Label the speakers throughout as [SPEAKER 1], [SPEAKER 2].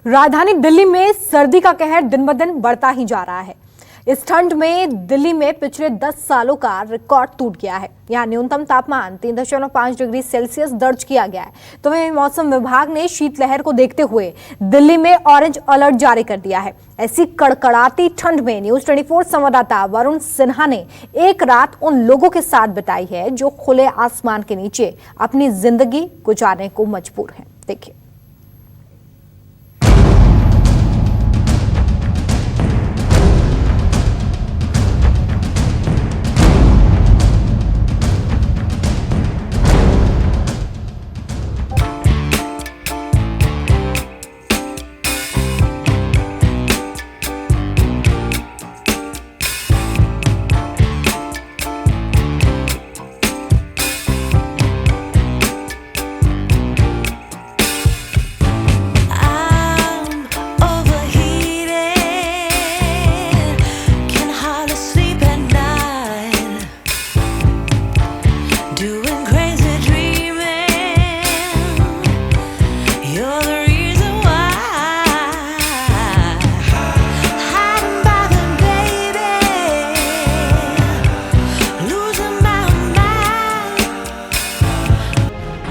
[SPEAKER 1] राजधानी दिल्ली में सर्दी का कहर दिन ब दिन बढ़ता ही जा रहा है। इस ठंड में दिल्ली में पिछले 10 सालों का रिकॉर्ड टूट गया है। यहाँ न्यूनतम तापमान 3.5 डिग्री सेल्सियस दर्ज किया गया है। तो वहीं मौसम विभाग ने शीतलहर को देखते हुए दिल्ली में ऑरेंज अलर्ट जारी कर दिया है। ऐसी कड़कड़ाती ठंड में न्यूज 24 संवाददाता वरुण सिन्हा ने एक रात उन लोगों के साथ बिताई है जो खुले आसमान के नीचे अपनी जिंदगी गुजारने को मजबूर हैं। देखिए।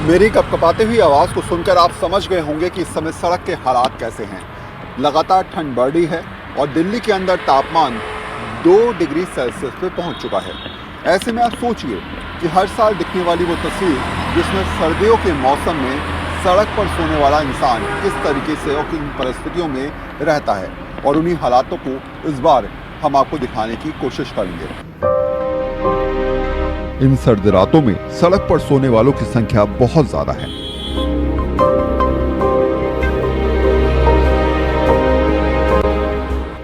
[SPEAKER 2] मेरी कपकपाती हुई आवाज़ को सुनकर आप समझ गए होंगे कि इस समय सड़क के हालात कैसे हैं। लगातार ठंड बढ़ रही है और दिल्ली के अंदर तापमान 2 डिग्री सेल्सियस पे पहुंच चुका है। ऐसे में आप सोचिए कि हर साल दिखने वाली वो तस्वीर जिसमें सर्दियों के मौसम में सड़क पर सोने वाला इंसान किस तरीके से और किन परिस्थितियों में रहता है, और उन्हीं हालातों को इस बार हम आपको दिखाने की कोशिश करेंगे। इन सर्द रातों में सड़क पर सोने वालों की संख्या बहुत ज्यादा है।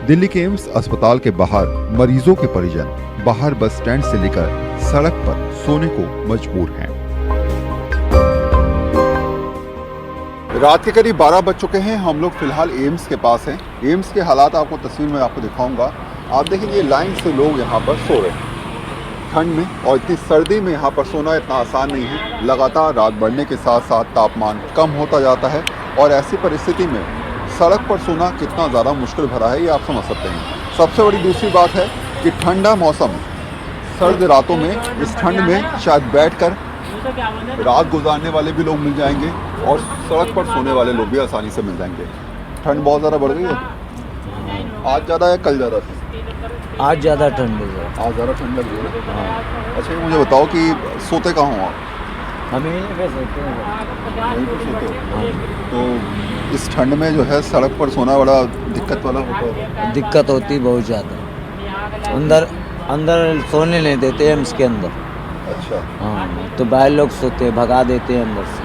[SPEAKER 2] दिल्ली के एम्स अस्पताल के बाहर मरीजों के परिजन बाहर बस स्टैंड से लेकर सड़क पर सोने को मजबूर हैं। रात के करीब 12 बज चुके हैं। हम लोग फिलहाल एम्स के पास हैं। एम्स के हालात आपको तस्वीर में आपको दिखाऊंगा। आप देखेंगे लाइन से लोग यहाँ पर सो रहे हैं ठंड में, और इतनी सर्दी में यहाँ पर सोना इतना आसान नहीं है। लगातार रात बढ़ने के साथ साथ तापमान कम होता जाता है, और ऐसी परिस्थिति में सड़क पर सोना कितना ज़्यादा मुश्किल भरा है ये आप समझ सकते हैं। सबसे बड़ी दूसरी बात है कि ठंडा मौसम, सर्द रातों में इस ठंड में शायद बैठकर रात गुजारने वाले भी लोग मिल जाएंगे, और सड़क पर सोने वाले लोग भी आसानी से मिल जाएंगे। ठंड बहुत ज़्यादा बढ़ गई है। आज ज़्यादा है कल ज़्यादा थी?
[SPEAKER 3] आज ज़्यादा ठंड है।
[SPEAKER 2] आज ज़्यादा ठंड लग रही है। हाँ। अच्छा, ये मुझे बताओ कि सोते कहाँ हो आप?
[SPEAKER 3] हम यहीं पे सोते हैं।
[SPEAKER 2] यहीं पर सोते हो? तो इस ठंड में जो है सड़क पर सोना बड़ा दिक्कत वाला होता है।
[SPEAKER 3] दिक्कत होती बहुत ज़्यादा। अंदर सोने नहीं देते एम्स के अंदर।
[SPEAKER 2] अच्छा।
[SPEAKER 3] हाँ, तो बाहर लोग सोते भगा देते हैं अंदर से।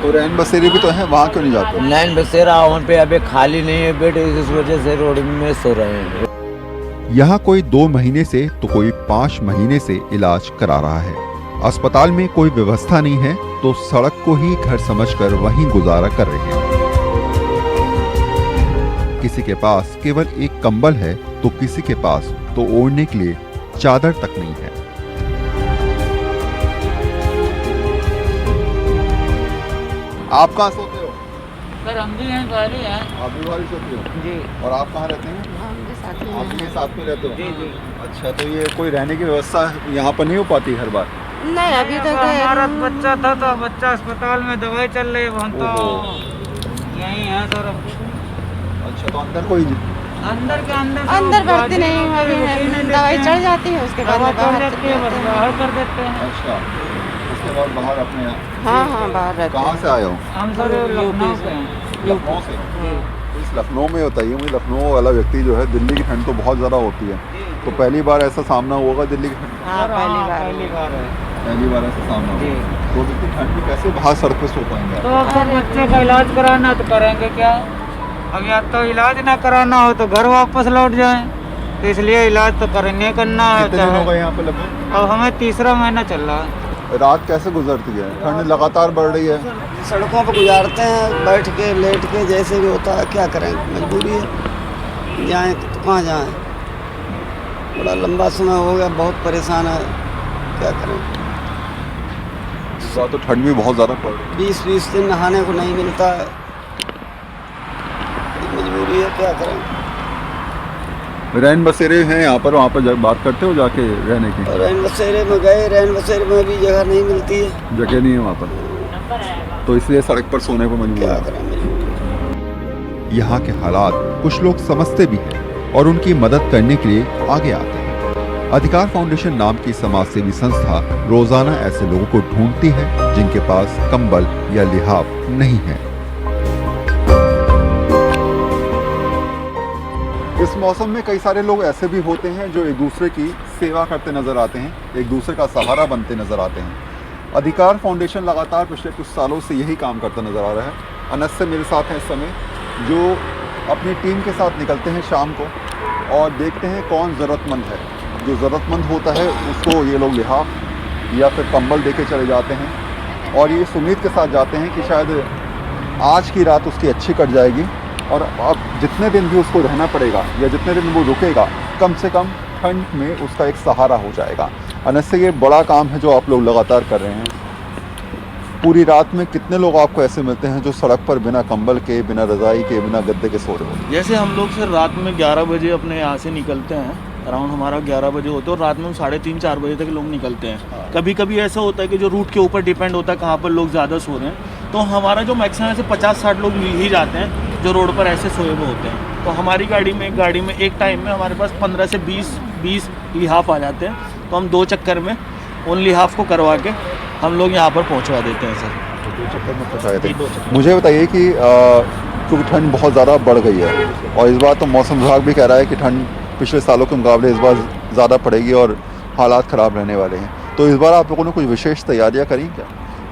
[SPEAKER 2] तो रैन बसेरे भी तो हैं, वहाँ क्यों नहीं जाते?
[SPEAKER 3] लाइन बसेरा वहाँ पे अभी खाली नहीं है बेड, इस वजह से रोड में सो रहे हैं।
[SPEAKER 2] यहाँ कोई 2 महीने से तो कोई 5 महीने से इलाज करा रहा है। अस्पताल में कोई व्यवस्था नहीं है तो सड़क को ही घर समझकर वहीं गुजारा कर रहे हैं। किसी के पास केवल एक कंबल है तो किसी के पास तो ओढ़ने के लिए चादर तक नहीं है। आप कहाँ सोते हो?
[SPEAKER 4] सर हम भी हैं, बाहर ही हैं।
[SPEAKER 2] आप भी बाहर सोते हो?
[SPEAKER 4] जी।
[SPEAKER 2] और आप कहाँ रहते हैं?
[SPEAKER 4] साथ में
[SPEAKER 2] आप भी साथ में रहते हो?
[SPEAKER 4] जी जी।
[SPEAKER 2] अच्छा, तो ये कोई रहने की व्यवस्था यहाँ पर नहीं हो पाती हर बार?
[SPEAKER 4] नहीं, अभी तक हमारा बच्चा था तो बच्चा अस्पताल में दवाई चल रही है, हम तो यहीं हैं सर।
[SPEAKER 2] अच्छा, तो अंदर कोई
[SPEAKER 4] अंदर भर्ती नहीं अभी है, दवाई चढ़ जाती है उसके बाद बाहर कर देते हैं।
[SPEAKER 2] अच्छा, उसके बाद बाहर अपने यहाँ?
[SPEAKER 4] हाँ बाहर रहते हैं।
[SPEAKER 2] कहाँ से आए हो?
[SPEAKER 4] हम सर लखनऊ से हैं।
[SPEAKER 2] लखनऊ से? इस लखनऊ में बताइए मुझे, लखनऊ वाला व्यक्ति जो है, दिल्ली की ठंड तो बहुत ज़्यादा होती है, तो पहली बार ऐसा सामना होगा दिल्ली की ठंड?
[SPEAKER 4] हाँ, पहली बार है।
[SPEAKER 2] पहली बार ऐसा सामना होगा। तो इतनी ठंड में कैसे बाहर सड़क पे सो पाएंगे?
[SPEAKER 4] तो अब सर बच्चे का इलाज कराना तो करेंगे क्या? अब या तो इलाज ना कराना हो तो घर वापस लौट जाएं, तो इसलिए इलाज तो करना है।
[SPEAKER 2] कितने दिन हो गए यहाँ पे लगभग?
[SPEAKER 4] अब हमें 3रा महीना चल रहा है।
[SPEAKER 2] रात कैसे गुजरती है? ठंड लगातार बढ़ रही है।
[SPEAKER 5] सड़कों पर गुजारते हैं, बैठ के लेट के, जैसे भी होता है। क्या करें, मजबूरी है। जाएं तो कहाँ जाएं? बड़ा लंबा समय हो गया, बहुत परेशान है। क्या करें?
[SPEAKER 2] तो ठंड भी बहुत ज़्यादा पड़ रही है।
[SPEAKER 5] 20-20 दिन नहाने को नहीं मिलता है। क्या करें।
[SPEAKER 2] रैन बसेरे हैं यहाँ पर, वहाँ पर बात करते हो जाके रहने की?
[SPEAKER 5] रैन बसेरे में गए, रैन बसेरे में भी जगह नहीं मिलती है,
[SPEAKER 2] जगह नहीं है वहाँ पर, तो इसलिए सड़क पर सोने को मजबूर
[SPEAKER 5] क्या
[SPEAKER 2] है।
[SPEAKER 5] करें।
[SPEAKER 2] यहाँ के हालात कुछ लोग समझते भी हैं और उनकी मदद करने के लिए आगे आते हैं। अधिकार फाउंडेशन नाम की समाजसेवी संस्था रोजाना ऐसे लोगों को ढूंढती है जिनके पास कंबल या लिहाफ नहीं है। इस मौसम में कई सारे लोग ऐसे भी होते हैं जो एक दूसरे की सेवा करते नजर आते हैं, एक दूसरे का सहारा बनते नजर आते हैं। अधिकार फाउंडेशन लगातार पिछले कुछ सालों से यही काम करता नजर आ रहा है। अनस से मेरे साथ हैं इस समय, जो अपनी टीम के साथ निकलते हैं शाम को और देखते हैं कौन ज़रूरतमंद है। जो ज़रूरतमंद होता है उसको ये लोग लिहाफ या फिर कंबल दे के चले जाते हैं और ये इस उम्मीद के साथ जाते हैं कि शायद आज की रात उसकी अच्छी कट जाएगी और अब जितने दिन भी उसको रहना पड़ेगा या जितने दिन वो रुकेगा, कम से कम ठंड में उसका एक सहारा हो जाएगा। अनस से ये बड़ा काम है जो आप लोग लगातार कर रहे हैं। पूरी रात में कितने लोग आपको ऐसे मिलते हैं जो सड़क पर बिना कंबल के, बिना रज़ाई के, बिना गद्दे के सो रहे हो?
[SPEAKER 6] जैसे हम लोग सर रात में 11 बजे अपने यहाँ से निकलते हैं, अराउंड हमारा 11 बजे होता है और रात में हम 3:30-4 बजे तक लोग निकलते हैं। कभी कभी ऐसा होता है कि जो रूट के ऊपर डिपेंड होता है कहाँ पर लोग ज़्यादा सो रहे हैं, तो हमारा जो मैक्सिमम ऐसे 50-60 लोग मिल ही जाते हैं जो रोड पर ऐसे सोए हुए होते हैं। तो हमारी गाड़ी में एक टाइम में हमारे पास 15 से 20 लिहाफ आ जाते हैं, तो हम 2 चक्कर में उन लिहाफ को करवा के हम लोग यहाँ पर पहुँचवा देते हैं सर।
[SPEAKER 2] 2 चक्कर में पहुँचाए थे। मुझे बताइए कि क्योंकि ठंड बहुत ज़्यादा बढ़ गई है और इस बार तो मौसम विभाग भी कह रहा है कि ठंड पिछले सालों के मुकाबले इस बार ज़्यादा पड़ेगी और हालात ख़राब रहने वाले हैं, तो इस बार आप लोगों ने कुछ विशेष तैयारियां करी क्या?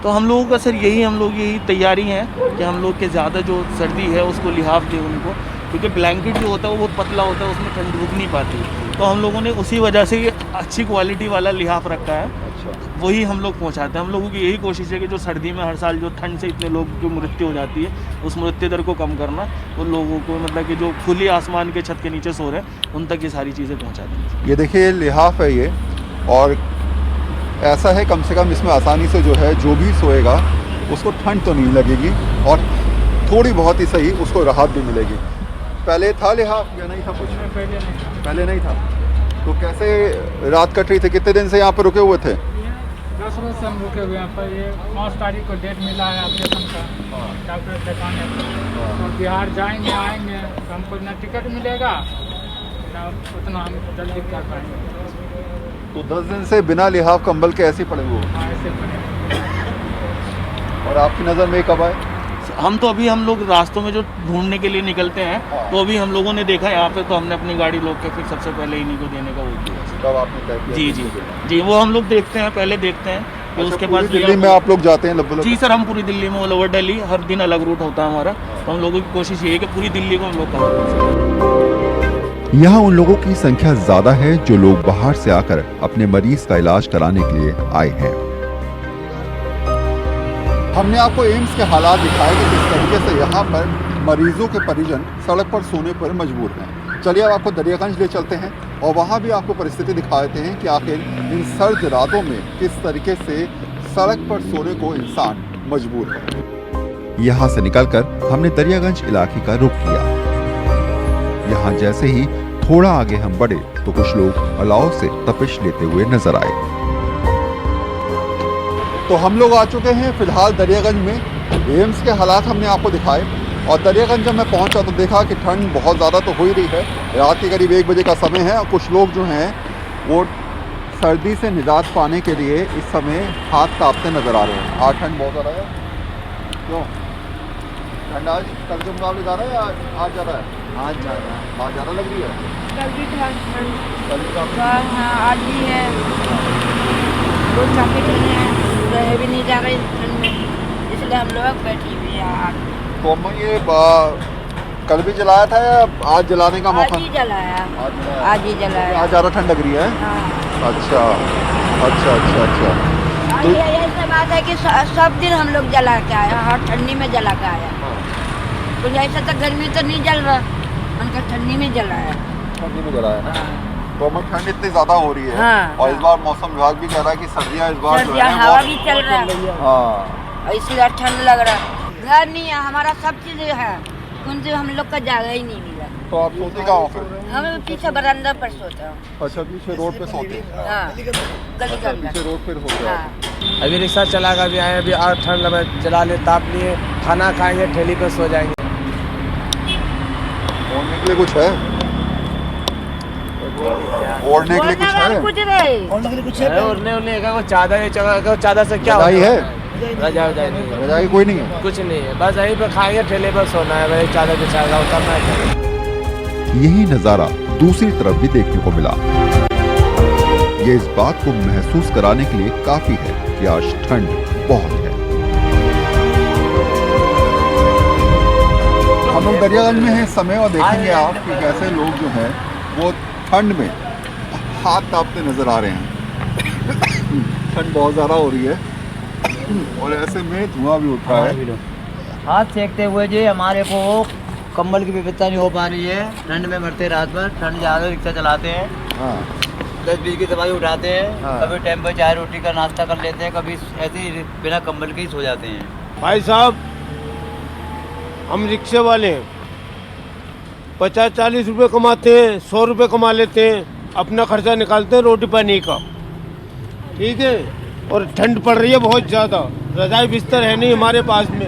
[SPEAKER 6] तो हम लोगों का सर यही तैयारी है कि हम लोग के ज़्यादा जो सर्दी है उसको लिहाफ दें उनको, क्योंकि ब्लैंकेट जो होता है वो बहुत पतला होता है, उसमें ठंड रुक नहीं पाती। तो हम लोगों ने उसी वजह से ये अच्छी क्वालिटी वाला लिहाफ रखा है, वही हम लोग पहुंचाते हैं। हम लोगों की यही कोशिश है कि जो सर्दी में हर साल जो ठंड से इतने लोगों की मृत्यु हो जाती है, उस मृत्यु दर को कम करना, उन लोगों को मतलब कि जो खुली आसमान के छत के नीचे सो रहे हैं उन तक ये सारी चीज़ें पहुँचाते हैं।
[SPEAKER 2] ये देखिए लिहाफ है ये, और ऐसा है कम से कम इसमें आसानी से जो है जो भी सोएगा उसको ठंड तो नहीं लगेगी और थोड़ी बहुत ही सही उसको राहत भी मिलेगी। पहले था लिहाफ या नहीं था? कुछ पहले नहीं था। तो कैसे रात कट रही थी? कितने दिन से यहाँ पर रुके हुए थे?
[SPEAKER 7] 10 रोज से हम रुके हुए हैं पर ये 5 तारीख को डेट मिला है ऑपरेशन का डॉक्टर दिखाने को। तो बिहार जाएंगे आएंगे तो हमको ना टिकट मिलेगा ना उतना हम जल्दी कर पाएंगे।
[SPEAKER 2] तो 10 दिन से बिना लिहाफ कंबल के ऐसे पड़े हुए
[SPEAKER 7] हाँ ऐसे पड़े।
[SPEAKER 2] और आपकी नज़र में कब आए?
[SPEAKER 6] हम लोग रास्तों में जो ढूंढने के लिए निकलते हैं, तो अभी हम लोगों ने देखा यहाँ पे, तो हमने अपनी गाड़ी रोक के फिर सबसे पहले इन्हीं को देने का वो किया।
[SPEAKER 2] कब आपने तय किया?
[SPEAKER 6] जी वो हम लोग देखते हैं, पहले देखते हैं कि उसके
[SPEAKER 2] पूरी
[SPEAKER 6] पास
[SPEAKER 2] दिल्ली में आप लोग जाते हैं लगभग?
[SPEAKER 6] जी सर, हम पूरी दिल्ली में ऑल ओवर दिल्ली हर दिन अलग रूट होता है हमारा, तो हम लोगों की कोशिश ये है कि पूरी दिल्ली को हम लोग कवर कर सकें।
[SPEAKER 2] यहाँ उन लोगों की संख्या ज्यादा है जो लोग बाहर से आकर अपने मरीज का इलाज कराने के लिए आए हैं। हमने आपको एम्स के हालात दिखाए कि किस तरीके से यहाँ पर मरीजों के परिजन सड़क पर सोने पर मजबूर हैं। चलिए अब आपको दरियागंज ले चलते हैं और वहाँ भी आपको परिस्थिति दिखाते हैं कि आखिर इन सर्द रातों में किस तरीके से सड़क पर सोने को इंसान मजबूर है। यहाँ से निकलकर हमने दरियागंज इलाके का रुख किया। यहाँ जैसे ही थोड़ा आगे हम बढ़े तो कुछ लोग अलाव से तपिश लेते हुए नजर आए। तो हम लोग आ चुके हैं फिलहाल दरियागंज में। एम्स के हालात हमने आपको दिखाए और दरियागंज जब मैं पहुंचा तो देखा कि ठंड बहुत ज़्यादा तो हो ही रही है। रात के करीब 1 बजे का समय है और कुछ लोग जो हैं वो सर्दी से निजात पाने के लिए इस समय हाथ तापते नज़र आ रहे हैं। आज ठंड बहुत ज़्यादा है। क्यों ठंड आज कल के मुकाबले ज़्यादा है या आज ज़्यादा है? आज ज़्यादा लग रही है।
[SPEAKER 8] कल भी ठंड
[SPEAKER 2] कल की काफी-
[SPEAKER 8] हाँ आज भी है, रोज जैकेट में है, रहे भी नहीं जा रहे ठंड में, इसलिए हम लोग बैठी हुई है। आज
[SPEAKER 2] तो अम्मा ये कल भी जलाया था या आज जलाने का मौका?
[SPEAKER 8] आज ही जलाया,
[SPEAKER 2] आज
[SPEAKER 8] आज ही जलाया।
[SPEAKER 2] आज ज़्यादा ठंड लग रही है।
[SPEAKER 8] हाँ
[SPEAKER 2] अच्छा अच्छा अच्छा अच्छा।
[SPEAKER 8] और
[SPEAKER 2] तो
[SPEAKER 8] ये ऐसा बात है कि सब दिन हम लोग जला के आया, हर ठंडी में जला के आया। तो ऐसा तो गर्मी तो नहीं जल रहा, उनका ठंडी में जलाया।
[SPEAKER 2] ठंडी में जलाया। तो अम्मा ठंड इतनी ज़्यादा हो रही है।
[SPEAKER 8] हाँ,
[SPEAKER 2] और इस बार मौसम विभाग भी कह रहा है कि सर्दियाँ इस बार जो
[SPEAKER 8] सर्दियाँ
[SPEAKER 2] है
[SPEAKER 8] हवा भी चल रहा है,
[SPEAKER 2] हाँ
[SPEAKER 8] इसलिए ठंड लग रहा है। घर नहीं है हमारा, सब चीज़ है, उनसे हम लोग का जगह ही नहीं मिला।
[SPEAKER 2] तो आप सोते कहाँ हो फिर?
[SPEAKER 8] हम पीछे बरामदा पर सोते हैं।
[SPEAKER 2] अच्छा, पीछे रोड पे सोते हैं।
[SPEAKER 8] हाँ, गली के
[SPEAKER 2] अच्छा,
[SPEAKER 8] अंदर।
[SPEAKER 2] पीछे रोड पे होते हैं।
[SPEAKER 8] हाँ।
[SPEAKER 9] अभी रिक्शा चला कर अभी आए, अभी आग ठंड लगा, जला ले ताप लिए, खाना खाएंगे, ठेली पे सो जाएंगे।
[SPEAKER 2] ओढ़ने के लिए कुछ है? ओढ़ने के लिए कुछ है?
[SPEAKER 8] कुछ नहीं।
[SPEAKER 9] ओढ़ने का कोई चादर से क्या
[SPEAKER 2] रजाई
[SPEAKER 9] होता
[SPEAKER 2] है?
[SPEAKER 9] रजाई नहीं है,
[SPEAKER 2] रजाई कोई नहीं है?
[SPEAKER 9] कुछ नहीं है, बस यहीं पे खाएंगे, ठेले पर सोना है, वही चादर बिछाएगा, उतरना है।
[SPEAKER 2] यही नजारा दूसरी तरफ भी देखने को मिला। ये इस बात को महसूस कराने के लिए काफी है कि आज ठंड बहुत है। हम लोग दरियागंज में हैं इस समय और देखेंगे आप कि कैसे लोग जो हैं वो ठंड में हाथ तापते नजर आ रहे हैं। ठंड बहुत ज्यादा हो रही है और ऐसे में धुआं भी उठ रहा है।
[SPEAKER 3] हाथ सेकते हुए जी हमारे को कंबल की व्यवस्था नहीं हो पा रही है। ठंड में मरते रात भर, ठंड ज़्यादा, रिक्शा चलाते हैं,
[SPEAKER 2] हाँ
[SPEAKER 3] 10-20 की दवाई उठाते हैं,
[SPEAKER 2] हाँ।
[SPEAKER 3] कभी टाइम पर चाय रोटी का नाश्ता कर लेते हैं, कभी ऐसे ही बिना कंबल के ही सो जाते हैं।
[SPEAKER 9] भाई साहब, हम रिक्शे वाले हैं, 50-40 रुपये कमाते हैं, 100 रुपये कमा लेते हैं, अपना खर्चा निकालते हैं रोटी पानी का, ठीक है। और ठंड पड़ रही है बहुत ज़्यादा, रजाई बिस्तर है नहीं हमारे पास में,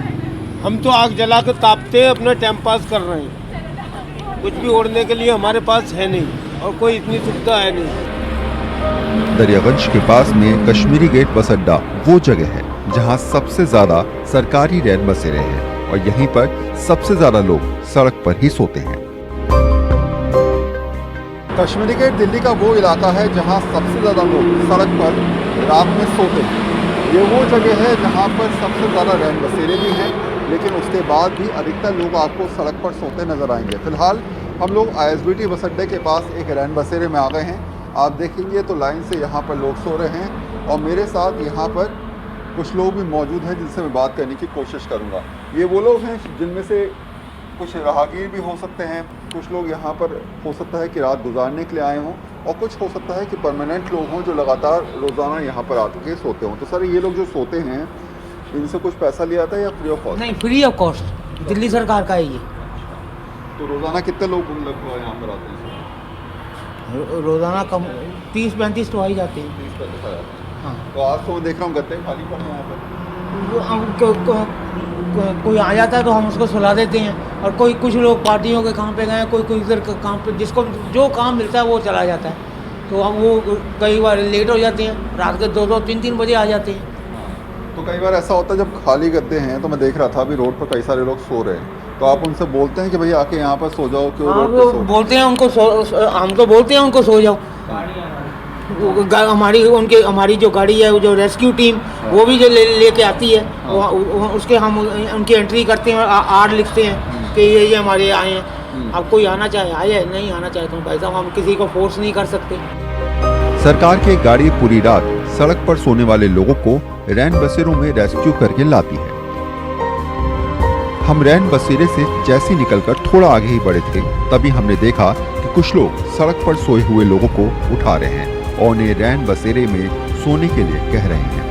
[SPEAKER 9] हम तो आग जला कर तापते हैं, अपना टाइम पास कर रहे हैं। कुछ भी ओढ़ने के लिए हमारे पास है नहीं और कोई इतनी सुविधा है नहीं।
[SPEAKER 2] दरियागंज के पास में कश्मीरी गेट बस अड्डा वो जगह है जहां सबसे ज्यादा सरकारी रैन बसेरे हैं और यहीं पर सबसे ज्यादा लोग सड़क पर ही सोते हैं। कश्मीरी गेट दिल्ली का वो इलाका है जहां सबसे ज्यादा लोग सड़क पर रात में सोते हैं। ये वो जगह है जहां पर सबसे ज़्यादा रैन बसेरे भी हैं, लेकिन उसके बाद भी अधिकतर लोग आपको सड़क पर सोते नज़र आएंगे। फिलहाल हम लोग ISBT बस अड्डे के पास एक रैन बसेरे में आ गए हैं। आप देखेंगे तो लाइन से यहाँ पर लोग सो रहे हैं और मेरे साथ यहाँ पर कुछ लोग भी मौजूद हैं जिनसे मैं बात करने की कोशिश करूँगा। ये वो लोग हैं जिनमें से कुछ राहगीर भी हो सकते हैं, कुछ लोग यहाँ पर हो सकता है कि रात गुजारने के लिए आए हों और कुछ हो सकता है कि परमानेंट लोग हों जो लगातार रोज़ाना यहाँ पर आके सोते हों। तो सर, ये लोग जो सोते हैं इनसे कुछ पैसा लिया था या फ्री ऑफ कॉस्ट?
[SPEAKER 10] नहीं, फ्री ऑफ कॉस्ट, दिल्ली सरकार का है ये।
[SPEAKER 2] तो रोज़ाना कितने लोग लगभग यहाँ पर आते हैं?
[SPEAKER 10] रोज़ाना कम 30-35 तो आ ही जाते हैं।
[SPEAKER 2] 30-35 आते हैं।
[SPEAKER 10] हाँ।
[SPEAKER 2] तो आज तो मैं देख रहा हूँ गत्ते खाली पड़े हैं यहाँ पर।
[SPEAKER 10] कोई आ जाता है तो हम उसको सुला देते हैं और कोई कुछ लोग पार्टियों के काम पे गए, कोई इधर काम पे, जिसको जो काम मिलता है वो चला जाता है। तो हम वो कई बार लेट हो जाते हैं, रात के 2-2, 3-3 बजे आ जाते हैं।
[SPEAKER 2] तो कई बार ऐसा होता है जब खाली गद्दे हैं, तो मैं देख रहा था अभी रोड पर कई सारे लोग सो रहे हैं, तो आप उनसे बोलते हैं कि भाई आके यहाँ पर सो जाओ, क्यों रोड पे सो?
[SPEAKER 10] बोलते हैं उनको हम तो बोलते हैं उनको सो जाओ। हमारी जो गाड़ी है, वो जो रेस्क्यू टीम, वो भी जो लेके आती है, उसके हम उनकी एंट्री करते हैं, आर लिखते हैं कि ये हमारे आए हैं। अब कोई आना चाहे आए, नहीं आना चाहे तो भाई साहब हम किसी को फोर्स नहीं कर सकते।
[SPEAKER 2] सरकार की गाड़ी पूरी रात सड़क पर सोने वाले लोगों को रैन बसेरों में रेस्क्यू करके लाती है। हम रैन बसेरे से जैसे निकलकर थोड़ा आगे ही बढ़े थे, तभी हमने देखा कि कुछ लोग सड़क पर सोए हुए लोगों को उठा रहे हैं और उन्हें रैन बसेरे में सोने के लिए कह रहे हैं।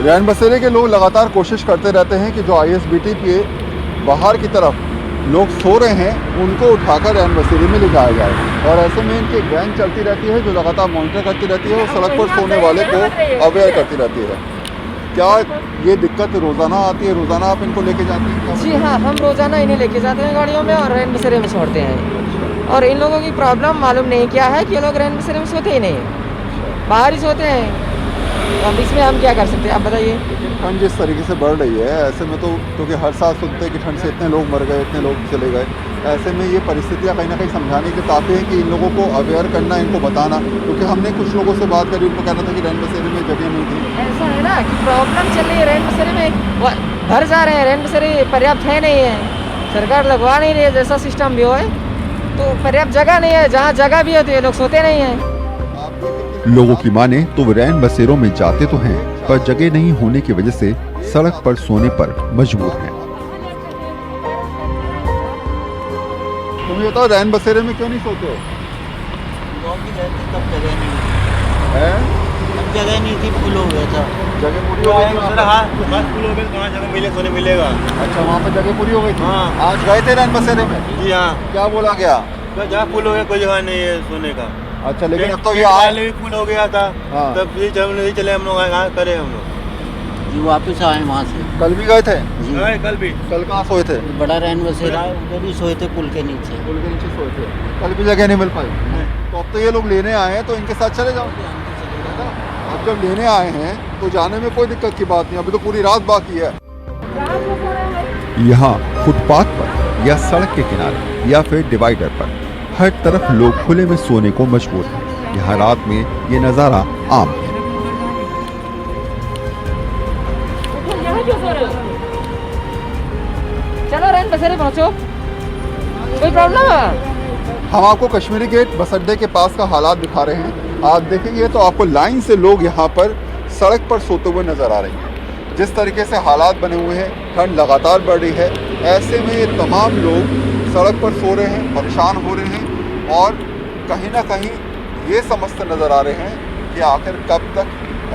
[SPEAKER 2] रैन बसेरे के लोग लगातार कोशिश करते रहते हैं कि जो ISBT के बाहर की तरफ लोग सो रहे हैं उनको उठाकर रैन बसेरे में ले जाया जाए, और ऐसे में इनकी वैन चलती रहती है जो लगातार मॉनिटर करती रहती है और सड़क पर सोने वाले को अवेयर करती रहती है। क्या ये दिक्कत रोजाना आती है? रोजाना आप इनको लेके जाते हैं?
[SPEAKER 11] जी हाँ, हम रोजाना इन्हें लेके जाते हैं गाड़ियों में और रैन बसेरे में छोड़ते हैं। और इन लोगों की प्रॉब्लम मालूम नहीं क्या है कि ये लोग रैन बसेरे में सोते ही नहीं हैं, बाहर ही सोते हैं। तो अब इसमें हम क्या कर सकते हैं, आप बताइए।
[SPEAKER 2] ठंड जिस तरीके से बढ़ रही है, ऐसे में तो क्योंकि हर साल सुनते हैं कि ठंड से इतने लोग मर गए, इतने लोग चले गए, ऐसे में ये परिस्थितियाँ कहीं ना कहीं समझाने के काफ़ी है कि इन लोगों को अवेयर करना, इनको बताना। क्योंकि हमने कुछ लोगों से बात करी, उनको कहना था कि रैन बसेरे में जगह नहीं थी।
[SPEAKER 11] ऐसा है ना कि प्रॉब्लम चल रही है रैन बसेरे में, भर जा रहे हैं, रैन बसेरे पर्याप्त है नहीं है, सरकार लगवा नहीं रही है। जैसा सिस्टम भी हो है तो पर्याप्त जगह नहीं है, जहाँ जगह भी है तो ये लोग सोते नहीं हैं।
[SPEAKER 2] लोगों की माने तो वे रैन बसेरों में जाते तो हैं, पर जगह नहीं होने की वजह से सड़क पर सोने पर मजबूर हैं। तुम ये बताओ, रैन बसेरे में क्यों नहीं सोते हो?
[SPEAKER 3] तब जगह नहीं
[SPEAKER 2] है?
[SPEAKER 3] जगह नहीं थी, फुल हो गया था।
[SPEAKER 2] जगह पूरी हो गई थी वहाँ पर?
[SPEAKER 6] हाँ बस फुल हो गया, कहाँ जगह मिले सोने मिलेगा।
[SPEAKER 2] अच्छा, वहाँ पर जगह पूरी हो गई थी।
[SPEAKER 6] हाँ।
[SPEAKER 2] आज गए थे रैन बसेरे में?
[SPEAKER 6] जी हाँ,
[SPEAKER 2] क्या बोला गया?
[SPEAKER 6] जहाँ फुल हो गया कोई जगह नहीं है सोने का।
[SPEAKER 2] अच्छा, लेकिन अब तो ये
[SPEAKER 6] पहले भी फुल हो गया था।
[SPEAKER 2] हाँ।
[SPEAKER 6] तब भी जब नहीं चले हम लोग, यहाँ करे हम लोग।
[SPEAKER 3] जी वापस आए वहाँ से।
[SPEAKER 2] कल भी गए थे?
[SPEAKER 6] हाँ, कल भी।
[SPEAKER 2] कल कहाँ सोए थे?
[SPEAKER 3] बड़ा रैन बसेरा उधर भी सोए थे, पुल के नीचे।
[SPEAKER 2] पुल के नीचे सोए थे। कल भी जगह नहीं मिल पाई। तो अब तो ये लोग लेने आए हैं, तो इनके साथ चले जाओ। अब जब लेने आए हैं तो जाने में कोई दिक्कत की बात नहीं, अभी तो पूरी रात बाकी है। यहाँ फुटपाथ पर या सड़क के किनारे या फिर डिवाइडर पर हर तरफ लोग खुले में सोने को मजबूर हैं। यहाँ रात में ये नज़ारा आम है।
[SPEAKER 11] चलो रैन बसेरे पहुँचो, कोई प्रॉब्लम है?
[SPEAKER 2] हम आपको कश्मीरी गेट बस अड्डे के पास का हालात दिखा रहे हैं। आप देखेंगे तो आपको लाइन से लोग यहाँ पर सड़क पर सोते हुए नजर आ रहे हैं। जिस तरीके से हालात बने हुए हैं, ठंड लगातार बढ़ रही है, ऐसे में ये तमाम लोग सड़क पर सो रहे हैं, परेशान हो रहे हैं और कहीं ना कहीं ये समझते नज़र आ रहे हैं कि आखिर कब तक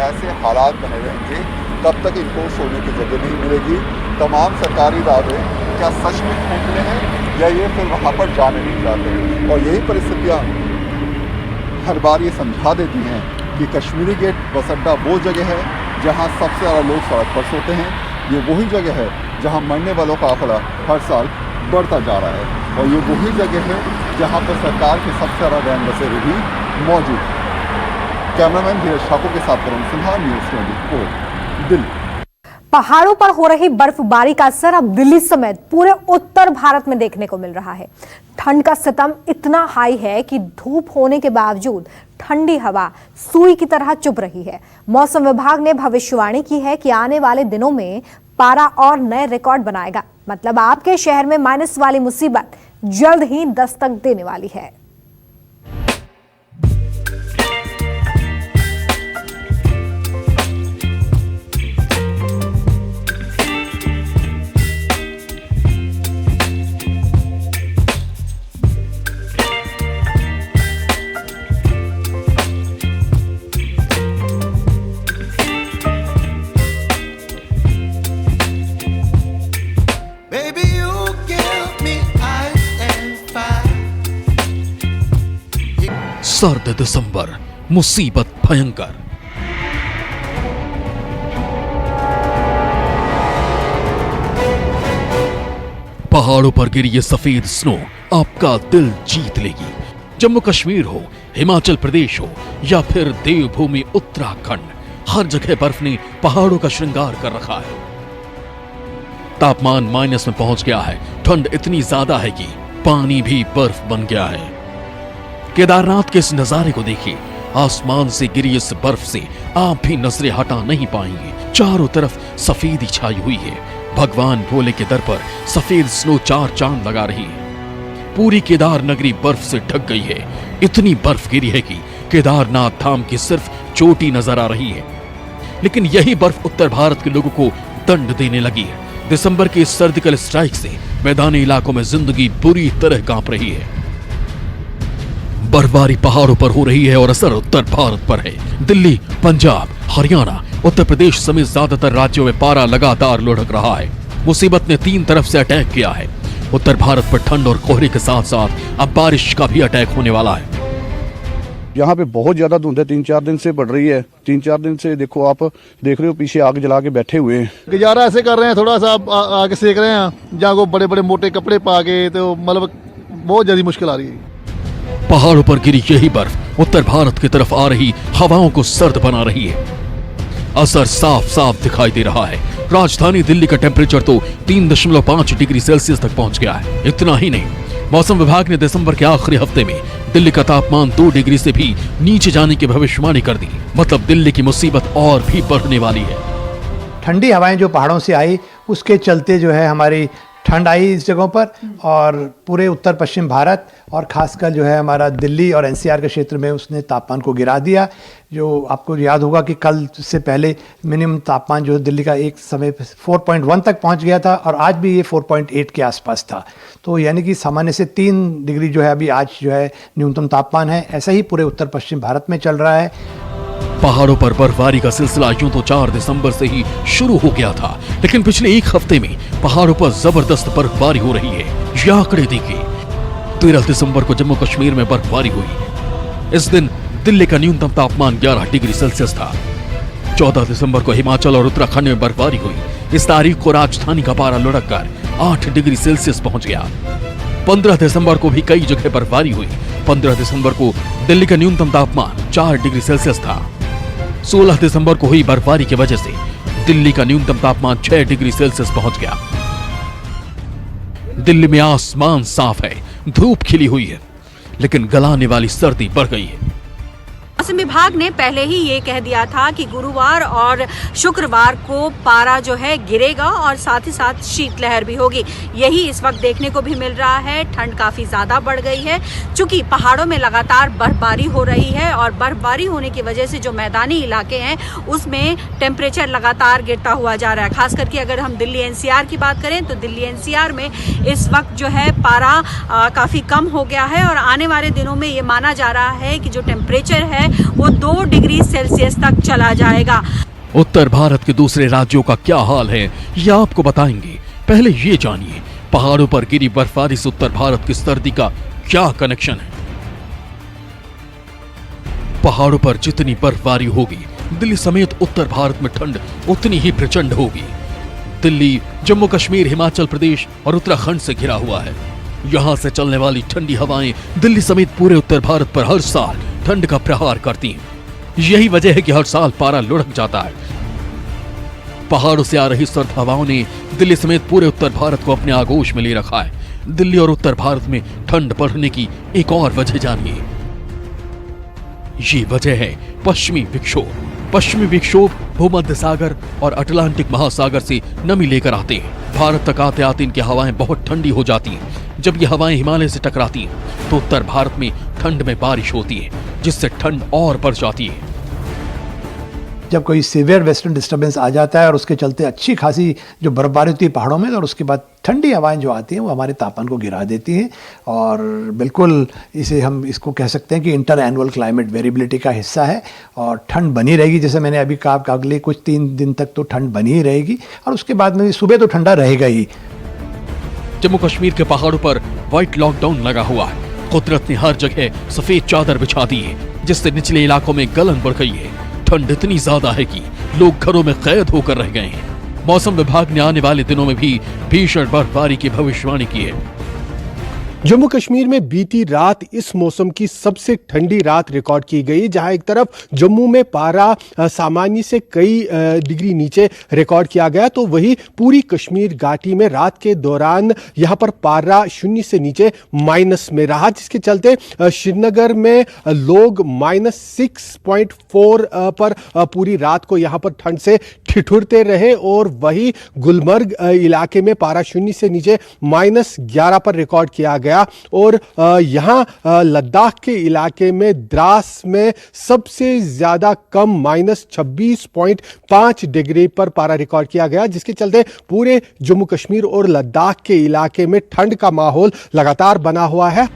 [SPEAKER 2] ऐसे हालात बने रहेंगे, कब तक इनको सोने की जगह नहीं मिलेगी। तमाम सरकारी दावे क्या सच में खोखले हैं या ये फिर वहाँ पर जाने नहीं चाहते हैं। और यही परिस्थितियाँ हर बार ये समझा देती हैं कि कश्मीरी गेट बस अड्डा वो जगह है जहाँ सबसे ज़्यादा लोग सड़क पर सोते हैं। ये वही जगह है जहाँ मरने वालों का आंकड़ा हर साल बढ़ता जा रहा है और ये वही जगह है जहाँ पर सरकार के सबसे ज़्यादा रैन बसेरे भी मौजूद हैं। कैमरामैन धीरज ठाकुर के साथ करुण सिन्हा, न्यूज़ 24 दिल्ली।
[SPEAKER 1] पहाड़ों पर हो रही बर्फबारी का असर अब दिल्ली समेत पूरे उत्तर भारत में देखने को मिल रहा है। ठंड का सितम इतना हाई है कि धूप होने के बावजूद ठंडी हवा सुई की तरह चुभ रही है। मौसम विभाग ने भविष्यवाणी की है कि आने वाले दिनों में पारा और नए रिकॉर्ड बनाएगा। मतलब आपके शहर में माइनस वाली मुसीबत जल्द ही दस्तक देने वाली है।
[SPEAKER 12] सर्द दिसंबर, मुसीबत भयंकर। पहाड़ों पर गिरी ये सफेद स्नो आपका दिल जीत लेगी। जम्मू कश्मीर हो, हिमाचल प्रदेश हो या फिर देवभूमि उत्तराखंड, हर जगह बर्फ ने पहाड़ों का श्रृंगार कर रखा है। तापमान माइनस में पहुंच गया है। ठंड इतनी ज्यादा है कि पानी भी बर्फ बन गया है। केदारनाथ के इस नजारे को देखिए। आसमान से गिरी इस बर्फ से आप भी नजरें हटा नहीं पाएंगे। चारों तरफ सफेदी छाई हुई है। भगवान भोले के दर पर सफेद स्नो चार चांद लगा रही है। पूरी केदार नगरी बर्फ से ढक गई है। इतनी बर्फ गिरी है कि केदारनाथ धाम की सिर्फ चोटी नजर आ रही है। लेकिन यही बर्फ उत्तर भारत के लोगों को दंड देने लगी है। दिसंबर की इस सर्जिकल स्ट्राइक से मैदानी इलाकों में जिंदगी बुरी तरह कांप रही है। बर्फबारी पहाड़ों पर हो रही है और असर उत्तर भारत पर है। दिल्ली, पंजाब, हरियाणा, उत्तर प्रदेश समेत ज्यादातर राज्यों में पारा लगातार लुढ़क रहा है। मुसीबत ने तीन तरफ से अटैक किया है। उत्तर भारत पर ठंड और कोहरे के साथ साथ अब बारिश का भी अटैक होने वाला है।
[SPEAKER 13] यहाँ पे बहुत ज्यादा धुंध है, 3-4 दिन से बढ़ रही है। 3-4 दिन से देखो, आप देख रहे हो पीछे आग जला के बैठे हुए हैं।
[SPEAKER 14] गुजारा ऐसे कर रहे हैं, थोड़ा सा आगे सेक रहे हैं, जहाँ को बड़े बड़े मोटे कपड़े पा के, तो मतलब बहुत ज्यादा मुश्किल आ रही है।
[SPEAKER 12] पहाड़ों पर गिरी यही बर्फ उत्तर भारत की तरफ आ रही हवाओं को सर्द बना रही है। असर साफ साफ दिखाई दे रहा है। राजधानी दिल्ली का टेम्परेचर तो 3.5 डिग्री सेल्सियस तक पहुंच गया है। इतना ही नहीं, मौसम विभाग ने दिसंबर के आखिरी हफ्ते में दिल्ली का तापमान 2 डिग्री से भी नीचे जाने की भविष्यवाणी कर दी। मतलब दिल्ली की मुसीबत और भी बढ़ने वाली है।
[SPEAKER 15] ठंडी हवाएं जो पहाड़ों से आई, उसके चलते जो है हमारी ठंड आई इस जगहों पर, और पूरे उत्तर पश्चिम भारत और खासकर जो है हमारा दिल्ली और एनसीआर के क्षेत्र में उसने तापमान को गिरा दिया। जो आपको याद होगा कि कल से पहले मिनिमम तापमान जो दिल्ली का एक समय 4.1 तक पहुंच गया था और आज भी ये 4.8 के आसपास था। तो यानी कि सामान्य से 3 डिग्री जो है अभी आज जो है न्यूनतम तापमान है। ऐसा ही पूरे उत्तर पश्चिम भारत में चल रहा है।
[SPEAKER 12] पहाड़ों पर बर्फबारी का सिलसिला यूं तो 4 दिसंबर से ही शुरू हो गया था, लेकिन पिछले एक हफ्ते में पहाड़ों पर जबरदस्त बर्फबारी हो रही है। ये आंकड़े देखिए, 13 दिसंबर को जम्मू कश्मीर में बर्फबारी हुई। इस दिन दिल्ली का न्यूनतम तापमान 11 डिग्री सेल्सियस था। 14 दिसंबर को हिमाचल और उत्तराखंड में बर्फबारी हुई। इस तारीख को राजधानी का पारा लुढ़क कर 8 डिग्री सेल्सियस पहुंच गया। 15 दिसंबर को भी कई जगह बर्फबारी हुई। 15 दिसंबर को दिल्ली का न्यूनतम तापमान 4 डिग्री सेल्सियस था। 16 दिसंबर को हुई बर्फबारी की वजह से दिल्ली का न्यूनतम तापमान 6 डिग्री सेल्सियस पहुंच गया। दिल्ली में आसमान साफ है, धूप खिली हुई है, लेकिन गलाने वाली सर्दी बढ़ गई है।
[SPEAKER 16] मौसम विभाग ने पहले ही ये कह दिया था कि गुरुवार और शुक्रवार को पारा जो है गिरेगा और साथ ही साथ शीतलहर भी होगी। यही इस वक्त देखने को भी मिल रहा है। ठंड काफ़ी ज़्यादा बढ़ गई है, चूँकि पहाड़ों में लगातार बर्फबारी हो रही है और बर्फबारी होने की वजह से जो मैदानी इलाके हैं उसमें टेम्परेचर लगातार गिरता हुआ जा रहा है। खास करके अगर हम दिल्ली एनसीआर की बात करें तो दिल्ली एनसीआर में इस वक्त जो है पारा काफ़ी कम हो गया है और आने वाले दिनों में ये माना जा रहा है कि जो टेम्परेचर है वो 2 डिग्री सेल्सियस तक चला जाएगा।
[SPEAKER 12] उत्तर भारत के दूसरे राज्यों का क्या हाल है ये आपको बताएंगे। पहले ये जानिए, पहाड़ों पर गिरी बर्फबारी से उत्तर भारत की सर्दी का क्या कनेक्शन है। पहाड़ों पर जितनी बर्फबारी होगी, दिल्ली समेत उत्तर भारत में ठंड उतनी ही प्रचंड होगी। दिल्ली, जम्मू कश्मीर, हिमाचल प्रदेश और उत्तराखंड से घिरा हुआ है। यहां से चलने वाली ठंडी हवाएं दिल्ली समेत पूरे उत्तर भारत पर हर साल ठंड का प्रहार करती हैं। यही वजह है कि हर साल पारा लुढ़क जाता है। पहाड़ों से आ रही सर्द हवाओं ने दिल्ली समेत पूरे उत्तर भारत को अपने आगोश में ले रखा है। दिल्ली और उत्तर भारत में ठंड बढ़ने की एक और वजह जानिए। ये वजह है पश्चिमी विक्षोभ। पश्चिमी विक्षोभ भूमध्य सागर और अटलांटिक महासागर से नमी लेकर आते हैं। भारत तक आते आते इनकी हवाएं बहुत ठंडी हो जाती हैं। जब ये हवाएं हिमालय से टकराती हैं तो उत्तर भारत में ठंड में बारिश होती है, जिससे ठंड और बढ़ जाती है।
[SPEAKER 15] जब कोई सीवियर वेस्टर्न डिस्टर्बेंस आ जाता है और उसके चलते अच्छी खासी जो बर्फबारी होती है पहाड़ों में, और उसके बाद ठंडी हवाएं जो आती हैं वो हमारे तापमान को गिरा देती हैं। और बिल्कुल हम इसको कह सकते हैं कि इंटर एनुअल क्लाइमेट वेरिएबिलिटी का हिस्सा है। और ठंड बनी रहेगी, जैसे मैंने अभी कहा, अगले कुछ 3 दिन तक तो ठंड बनी ही रहेगी और उसके बाद में सुबह तो ठंडा रहेगा ही।
[SPEAKER 12] जम्मू कश्मीर के पहाड़ों पर व्हाइट लॉकडाउन लगा हुआ है। कुदरत ने हर जगह सफेद चादर बिछा दी है, जिससे निचले इलाकों में गलन बढ़ गई है। ठंड इतनी ज्यादा है कि लोग घरों में कैद होकर रह गए हैं। मौसम विभाग ने आने वाले दिनों में भी भीषण बर्फबारी की भविष्यवाणी की है।
[SPEAKER 17] जम्मू कश्मीर में बीती रात इस मौसम की सबसे ठंडी रात रिकॉर्ड की गई, जहां एक तरफ जम्मू में पारा सामान्य से कई डिग्री नीचे रिकॉर्ड किया गया, तो वही पूरी कश्मीर घाटी में रात के दौरान यहां पर पारा 0 से नीचे माइनस में रहा, जिसके चलते श्रीनगर में लोग -6.4 पर पूरी रात को यहां पर ठंड से ठिठुरते रहे। और वही गुलमर्ग इलाके में पारा 0 से नीचे -11 पर रिकॉर्ड किया गया। और यहां लद्दाख के इलाके में द्रास में सबसे ज्यादा कम -26.5 डिग्री पर पारा रिकॉर्ड किया गया, जिसके चलते पूरे जम्मू कश्मीर और लद्दाख के इलाके में ठंड का माहौल लगातार बना हुआ है।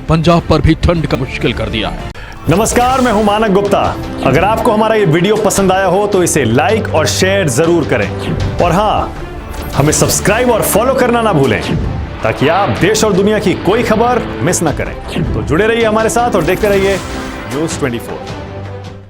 [SPEAKER 12] पंजाब पर भी ठंड का मुश्किल कर दिया है।
[SPEAKER 18] नमस्कार, मैं हूं मानक गुप्ता। अगर आपको हमारा ये वीडियो पसंद आया हो तो इसे लाइक और शेयर जरूर करें। और हाँ, हमें सब्सक्राइब और फॉलो करना ना भूलें, ताकि आप देश और दुनिया की कोई खबर मिस ना करें। तो जुड़े रहिए हमारे साथ और देखते रहिए News 24।